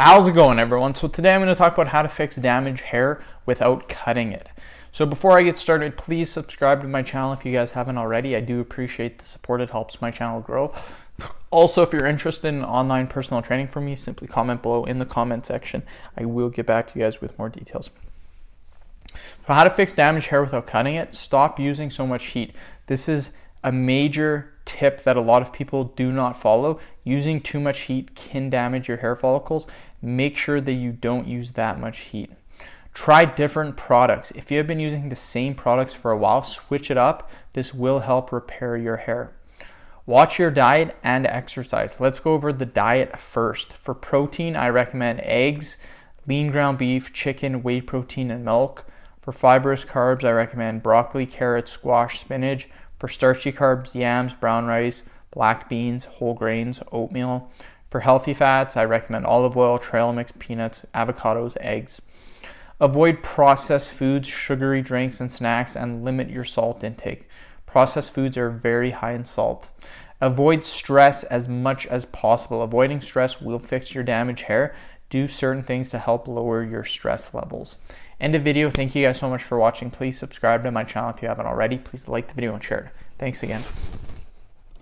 How's it going, everyone? So today I'm going to talk about how to fix damaged hair without cutting it. So before I get started, please subscribe to my channel if you guys haven't already. I do appreciate the support. It helps my channel grow. Also, if you're interested in online personal training from me, simply comment below in the comment section. I will get back to you guys with more details. So how to fix damaged hair without cutting it? Stop using so much heat. This is a major tip that a lot of people do not follow. Using too much heat can damage your hair follicles. Make sure that you don't use that much heat. Try different products. If you have been using the same products for a while, switch it up. This will help repair your hair. Watch your diet and exercise. Let's go over the diet first. For protein, I recommend eggs, lean ground beef, chicken, whey protein, and milk. For fibrous carbs, I recommend broccoli, carrots, squash, spinach. For starchy carbs, yams, brown rice, black beans, whole grains, oatmeal. For healthy fats, I recommend olive oil, trail mix, peanuts, avocados, eggs. Avoid processed foods, sugary drinks, and snacks, and limit your salt intake. Processed foods are very high in salt. Avoid stress as much as possible. Avoiding stress will fix your damaged hair. Do certain things to help lower your stress levels. End of video. Thank you guys so much for watching. Please subscribe to my channel if you haven't already. Please like the video and share it. Thanks again.